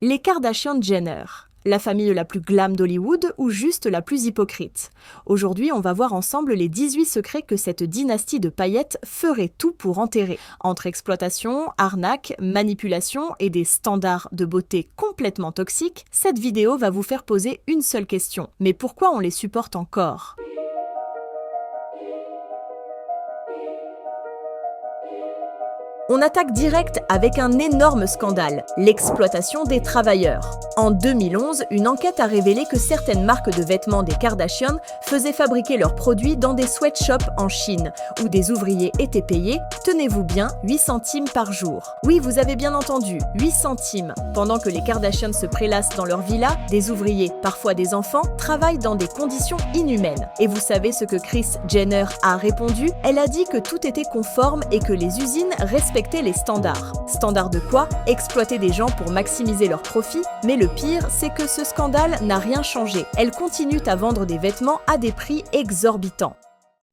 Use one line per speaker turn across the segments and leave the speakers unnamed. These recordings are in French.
Les Kardashian-Jenner, la famille la plus glam d'Hollywood ou juste la plus hypocrite? Aujourd'hui, on va voir ensemble les 18 secrets que cette dynastie de paillettes ferait tout pour enterrer. Entre exploitation, arnaque, manipulation et des standards de beauté complètement toxiques, cette vidéo va vous faire poser une seule question. Mais pourquoi on les supporte encore? On attaque direct avec un énorme scandale, l'exploitation des travailleurs. En 2011, une enquête a révélé que certaines marques de vêtements des Kardashian faisaient fabriquer leurs produits dans des sweatshops en Chine, où des ouvriers étaient payés, tenez-vous bien, 8 centimes par jour. Oui, vous avez bien entendu, 8 centimes. Pendant que les Kardashian se prélassent dans leur villa, des ouvriers, parfois des enfants, travaillent dans des conditions inhumaines. Et vous savez ce que Kris Jenner a répondu? Elle a dit que tout était conforme et que les usines respectaient les standards. Standards de quoi? Exploiter des gens pour maximiser leurs profits, mais le pire, c'est que ce scandale n'a rien changé. Elles continuent à vendre des vêtements à des prix exorbitants.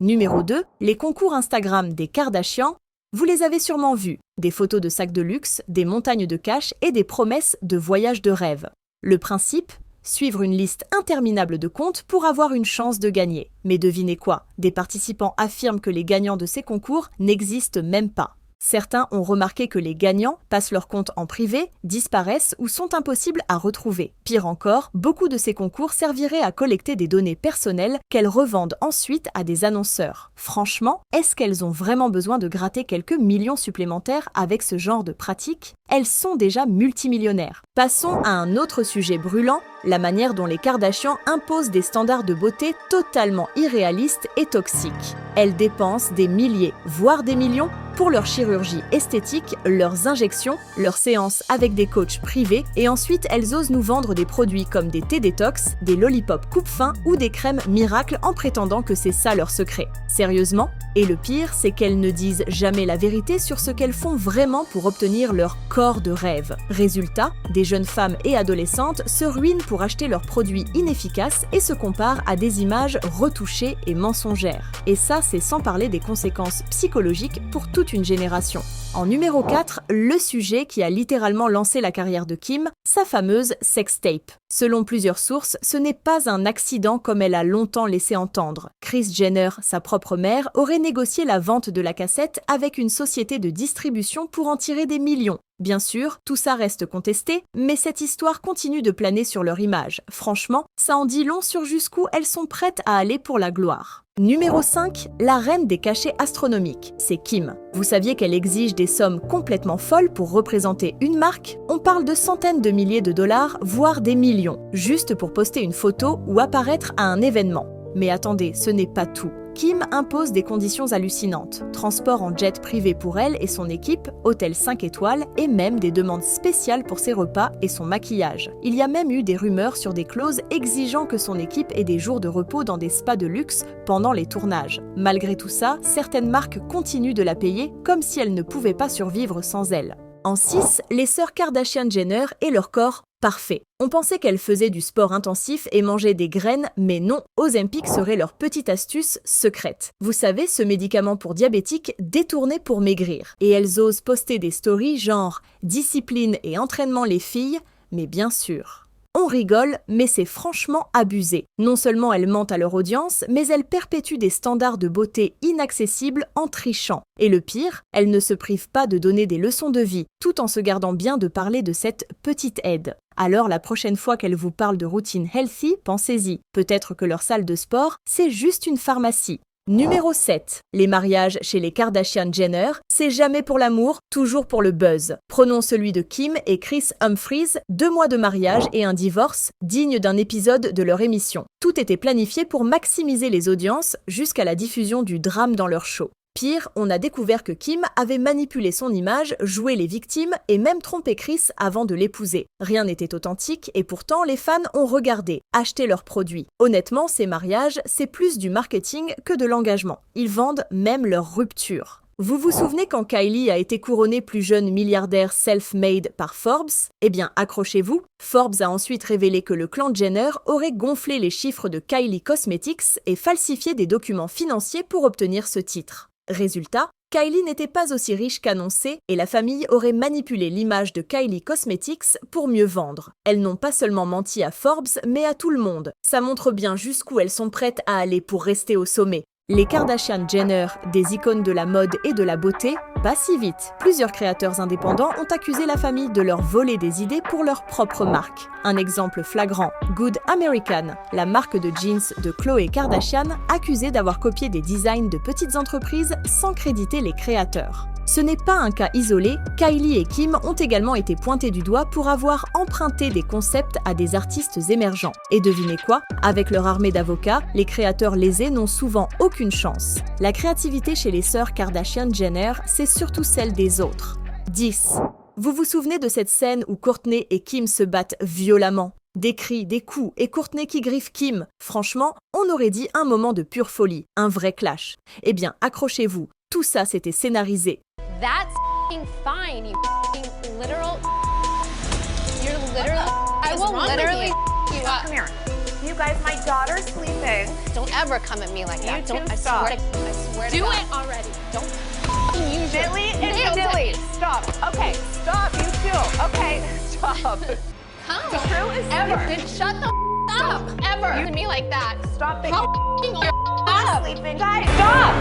Numéro 2, les concours Instagram des Kardashian. Vous les avez sûrement vus, des photos de sacs de luxe, des montagnes de cash et des promesses de voyages de rêve. Le principe? Suivre une liste interminable de comptes pour avoir une chance de gagner. Mais devinez quoi? Des participants affirment que les gagnants de ces concours n'existent même pas. Certains ont remarqué que les gagnants passent leur compte en privé, disparaissent ou sont impossibles à retrouver. Pire encore, beaucoup de ces concours serviraient à collecter des données personnelles qu'elles revendent ensuite à des annonceurs. Franchement, est-ce qu'elles ont vraiment besoin de gratter quelques millions supplémentaires avec ce genre de pratique? Elles sont déjà multimillionnaires. Passons à un autre sujet brûlant, la manière dont les Kardashian imposent des standards de beauté totalement irréalistes et toxiques. Elles dépensent des milliers, voire des millions, pour leur chirurgie esthétique, leurs injections, leurs séances avec des coachs privés et ensuite elles osent nous vendre des produits comme des thés détox, des lollipops coupe-faim ou des crèmes miracles en prétendant que c'est ça leur secret. Sérieusement? Et le pire, c'est qu'elles ne disent jamais la vérité sur ce qu'elles font vraiment pour obtenir leur corps de rêve. Résultat, des jeunes femmes et adolescentes se ruinent pour acheter leurs produits inefficaces et se comparent à des images retouchées et mensongères. Et ça, c'est sans parler des conséquences psychologiques pour toute une génération. En numéro 4, le sujet qui a littéralement lancé la carrière de Kim, sa fameuse sextape. Selon plusieurs sources, ce n'est pas un accident comme elle a longtemps laissé entendre. Kris Jenner, sa propre mère, aurait négocié la vente de la cassette avec une société de distribution pour en tirer des millions. Bien sûr, tout ça reste contesté, mais cette histoire continue de planer sur leur image. Franchement, ça en dit long sur jusqu'où elles sont prêtes à aller pour la gloire. Numéro 5, la reine des cachets astronomiques, c'est Kim. Vous saviez qu'elle exige des sommes complètement folles pour représenter une marque? On parle de centaines de milliers de dollars, voire des millions, juste pour poster une photo ou apparaître à un événement. Mais attendez, ce n'est pas tout. Kim impose des conditions hallucinantes, transport en jet privé pour elle et son équipe, hôtel 5 étoiles et même des demandes spéciales pour ses repas et son maquillage. Il y a même eu des rumeurs sur des clauses exigeant que son équipe ait des jours de repos dans des spas de luxe pendant les tournages. Malgré tout ça, certaines marques continuent de la payer comme si elle ne pouvait pas survivre sans elle. En 6, les sœurs Kardashian-Jenner et leur corps parfait. On pensait qu'elles faisaient du sport intensif et mangeaient des graines, mais non, Ozempic serait leur petite astuce secrète. Vous savez, ce médicament pour diabétiques détourné pour maigrir. Et elles osent poster des stories genre « discipline et entraînement les filles », mais bien sûr. On rigole, mais c'est franchement abusé. Non seulement elles mentent à leur audience, mais elles perpétuent des standards de beauté inaccessibles en trichant. Et le pire, elles ne se privent pas de donner des leçons de vie, tout en se gardant bien de parler de cette petite aide. Alors la prochaine fois qu'elles vous parlent de routine healthy, pensez-y. Peut-être que leur salle de sport, c'est juste une pharmacie. Numéro 7. Les mariages chez les Kardashian-Jenner, c'est jamais pour l'amour, toujours pour le buzz. Prenons celui de Kim et Kris Humphries, 2 mois de mariage et un divorce, digne d'un épisode de leur émission. Tout était planifié pour maximiser les audiences jusqu'à la diffusion du drame dans leur show. Pire, on a découvert que Kim avait manipulé son image, joué les victimes et même trompé Kris avant de l'épouser. Rien n'était authentique et pourtant les fans ont regardé, acheté leurs produits. Honnêtement, ces mariages, c'est plus du marketing que de l'engagement. Ils vendent même leur rupture. Vous vous souvenez quand Kylie a été couronnée plus jeune milliardaire self-made par Forbes? Eh bien, accrochez-vous, Forbes a ensuite révélé que le clan Jenner aurait gonflé les chiffres de Kylie Cosmetics et falsifié des documents financiers pour obtenir ce titre. Résultat, Kylie n'était pas aussi riche qu'annoncé et la famille aurait manipulé l'image de Kylie Cosmetics pour mieux vendre. Elles n'ont pas seulement menti à Forbes, mais à tout le monde. Ça montre bien jusqu'où elles sont prêtes à aller pour rester au sommet. Les Kardashian-Jenner, des icônes de la mode et de la beauté, pas si vite. Plusieurs créateurs indépendants ont accusé la famille de leur voler des idées pour leur propre marque. Un exemple flagrant, Good American, la marque de jeans de Khloé Kardashian, accusée d'avoir copié des designs de petites entreprises sans créditer les créateurs. Ce n'est pas un cas isolé, Kylie et Kim ont également été pointés du doigt pour avoir emprunté des concepts à des artistes émergents. Et devinez quoi? Avec leur armée d'avocats, les créateurs lésés n'ont souvent aucune chance. La créativité chez les sœurs Kardashian-Jenner, c'est surtout celle des autres. 10. Vous vous souvenez de cette scène où Kourtney et Kim se battent violemment? Des cris, des coups et Kourtney qui griffe Kim. Franchement, on aurait dit un moment de pure folie, un vrai clash. Eh bien, accrochez-vous, tout ça c'était scénarisé.
That's fine, you literal. You're literally. I will literally you up.
Come here. You guys, my daughter's sleeping.
Don't ever come at me like that.
You
Don't.
two
I
stop.
swear to
Do
God.
it already.
Don't use your
Billy and
nails at
Billy,
me.
stop. Okay, stop. You too. Okay, stop.
How?
The crew is
Ever.
here.
Then shut the up. Ever. To me like that.
Stop it.
How
You're sleeping. Guys, stop.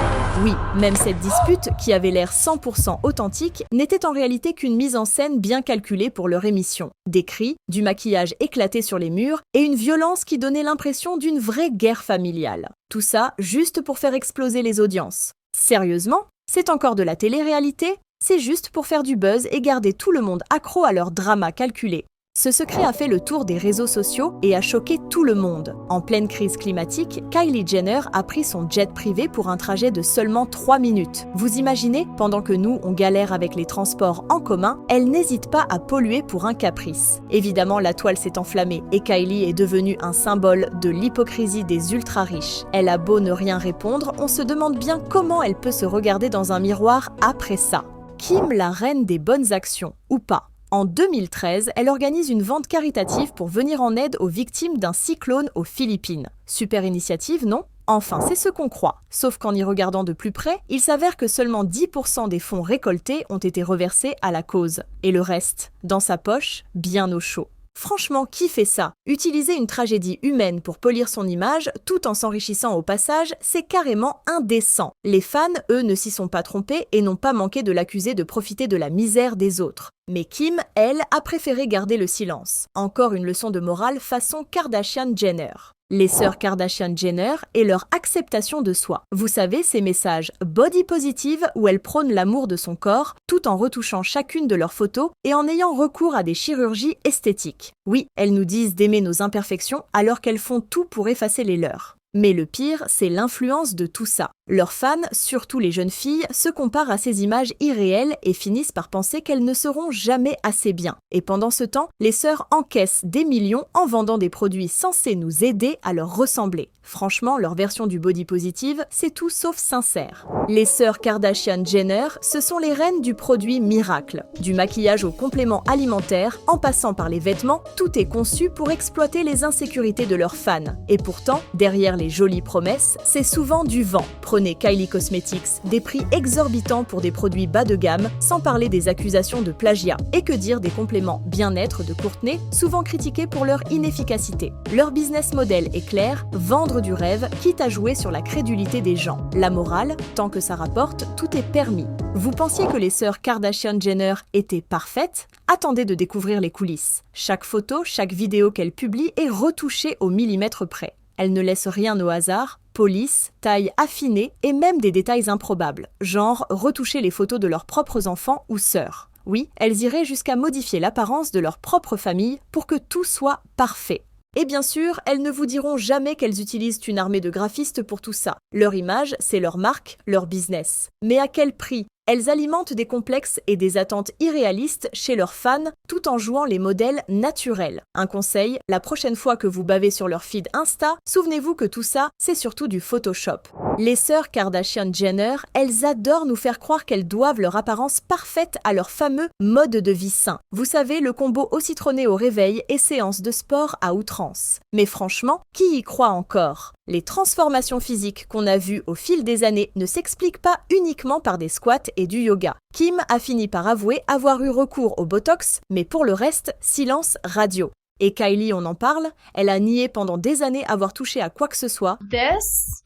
Oui, même cette dispute, qui avait l'air 100% authentique, n'était en réalité qu'une mise en scène bien calculée pour leur émission. Des cris, du maquillage éclaté sur les murs et une violence qui donnait l'impression d'une vraie guerre familiale. Tout ça juste pour faire exploser les audiences. Sérieusement? C'est encore de la télé-réalité? C'est juste pour faire du buzz et garder tout le monde accro à leur drama calculé. Ce secret a fait le tour des réseaux sociaux et a choqué tout le monde. En pleine crise climatique, Kylie Jenner a pris son jet privé pour un trajet de seulement 3 minutes. Vous imaginez, pendant que nous, on galère avec les transports en commun, elle n'hésite pas à polluer pour un caprice. Évidemment, la toile s'est enflammée et Kylie est devenue un symbole de l'hypocrisie des ultra-riches. Elle a beau ne rien répondre, on se demande bien comment elle peut se regarder dans un miroir après ça. Kim, la reine des bonnes actions, ou pas? En 2013, elle organise une vente caritative pour venir en aide aux victimes d'un cyclone aux Philippines. Super initiative, non? Enfin, c'est ce qu'on croit. Sauf qu'en y regardant de plus près, il s'avère que seulement 10% des fonds récoltés ont été reversés à la cause. Et le reste, dans sa poche, bien au chaud. Franchement, qui fait ça? Utiliser une tragédie humaine pour polir son image, tout en s'enrichissant au passage, c'est carrément indécent. Les fans, eux, ne s'y sont pas trompés et n'ont pas manqué de l'accuser de profiter de la misère des autres. Mais Kim, elle, a préféré garder le silence. Encore une leçon de morale façon Kardashian-Jenner. Les sœurs Kardashian-Jenner et leur acceptation de soi. Vous savez, ces messages body positive où elles prônent l'amour de son corps tout en retouchant chacune de leurs photos et en ayant recours à des chirurgies esthétiques. Oui, elles nous disent d'aimer nos imperfections alors qu'elles font tout pour effacer les leurs. Mais le pire, c'est l'influence de tout ça. Leurs fans, surtout les jeunes filles, se comparent à ces images irréelles et finissent par penser qu'elles ne seront jamais assez bien. Et pendant ce temps, les sœurs encaissent des millions en vendant des produits censés nous aider à leur ressembler. Franchement, leur version du body positive, c'est tout sauf sincère. Les sœurs Kardashian-Jenner, ce sont les reines du produit miracle. Du maquillage aux compléments alimentaires, en passant par les vêtements, tout est conçu pour exploiter les insécurités de leurs fans. Et pourtant, derrière les jolies promesses, c'est souvent du vent. Prenez Kylie Cosmetics, des prix exorbitants pour des produits bas de gamme, sans parler des accusations de plagiat. Et que dire des compléments bien-être de Kourtney, souvent critiqués pour leur inefficacité. Leur business model est clair, vendre du rêve, quitte à jouer sur la crédulité des gens. La morale, tant que ça rapporte, tout est permis. Vous pensiez que les sœurs Kardashian-Jenner étaient parfaites? Attendez de découvrir les coulisses. Chaque photo, chaque vidéo qu'elles publient est retouchée au millimètre près. Elles ne laissent rien au hasard, police, taille affinée et même des détails improbables, genre retoucher les photos de leurs propres enfants ou sœurs. Oui, elles iraient jusqu'à modifier l'apparence de leur propre famille pour que tout soit parfait. Et bien sûr, elles ne vous diront jamais qu'elles utilisent une armée de graphistes pour tout ça. Leur image, c'est leur marque, leur business. Mais à quel prix? Elles alimentent des complexes et des attentes irréalistes chez leurs fans tout en jouant les modèles naturels. Un conseil, la prochaine fois que vous bavez sur leur feed Insta, souvenez-vous que tout ça, c'est surtout du Photoshop. Les sœurs Kardashian-Jenner, elles adorent nous faire croire qu'elles doivent leur apparence parfaite à leur fameux mode de vie sain. Vous savez, le combo au citronné au réveil et séance de sport à outrance. Mais franchement, qui y croit encore ? Les transformations physiques qu'on a vues au fil des années ne s'expliquent pas uniquement par des squats et du yoga. Kim a fini par avouer avoir eu recours au Botox, mais pour le reste, silence radio. Et Kylie, on en parle, elle a nié pendant des années avoir touché à quoi que ce soit.
This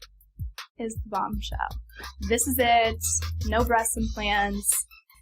is the bombshell. This is it. No breast implants,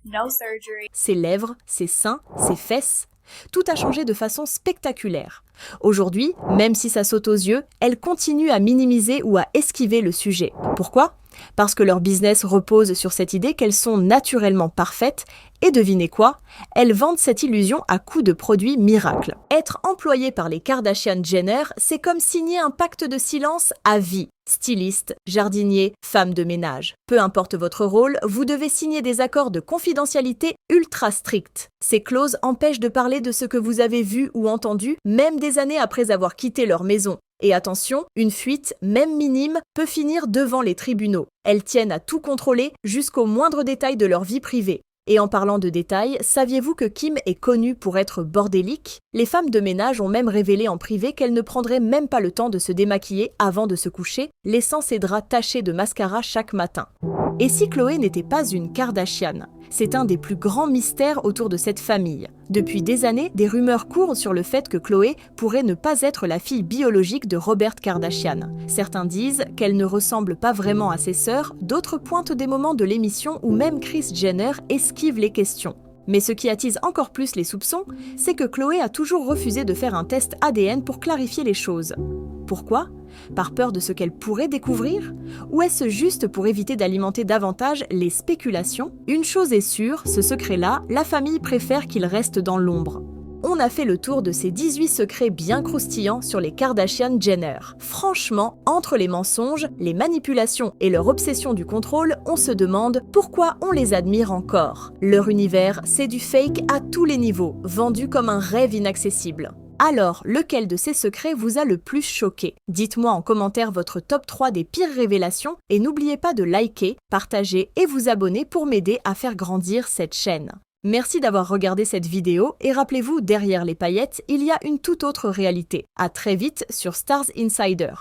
no surgery.
Ses lèvres, ses seins, ses fesses, tout a changé de façon spectaculaire. Aujourd'hui, même si ça saute aux yeux, elles continuent à minimiser ou à esquiver le sujet. Pourquoi ? Parce que leur business repose sur cette idée qu'elles sont naturellement parfaites et devinez quoi ? Elles vendent cette illusion à coups de produits miracles. Être employé par les Kardashian-Jenner, c'est comme signer un pacte de silence à vie. Styliste, jardinier, femme de ménage. Peu importe votre rôle, vous devez signer des accords de confidentialité ultra stricts. Ces clauses empêchent de parler de ce que vous avez vu ou entendu, même des années après avoir quitté leur maison. Et attention, une fuite, même minime, peut finir devant les tribunaux. Elles tiennent à tout contrôler jusqu'au moindre détail de leur vie privée. Et en parlant de détails, saviez-vous que Kim est connue pour être bordélique ? Les femmes de ménage ont même révélé en privé qu'elles ne prendraient même pas le temps de se démaquiller avant de se coucher, laissant ses draps tachés de mascara chaque matin. Et si Khloé n'était pas une Kardashian ? C'est un des plus grands mystères autour de cette famille. Depuis des années, des rumeurs courent sur le fait que Khloé pourrait ne pas être la fille biologique de Robert Kardashian. Certains disent qu'elle ne ressemble pas vraiment à ses sœurs, d'autres pointent des moments de l'émission où même Kris Jenner esquive les questions. Mais ce qui attise encore plus les soupçons, c'est que Khloé a toujours refusé de faire un test ADN pour clarifier les choses. Pourquoi ? Par peur de ce qu'elle pourrait découvrir ? Ou est-ce juste pour éviter d'alimenter davantage les spéculations ? Une chose est sûre, ce secret-là, la famille préfère qu'il reste dans l'ombre. On a fait le tour de ces 18 secrets bien croustillants sur les Kardashian-Jenner. Franchement, entre les mensonges, les manipulations et leur obsession du contrôle, on se demande pourquoi on les admire encore. Leur univers, c'est du fake à tous les niveaux, vendu comme un rêve inaccessible. Alors, lequel de ces secrets vous a le plus choqué ? Dites-moi en commentaire votre top 3 des pires révélations et n'oubliez pas de liker, partager et vous abonner pour m'aider à faire grandir cette chaîne. Merci d'avoir regardé cette vidéo et rappelez-vous, derrière les paillettes, il y a une toute autre réalité. À très vite sur Stars Insider.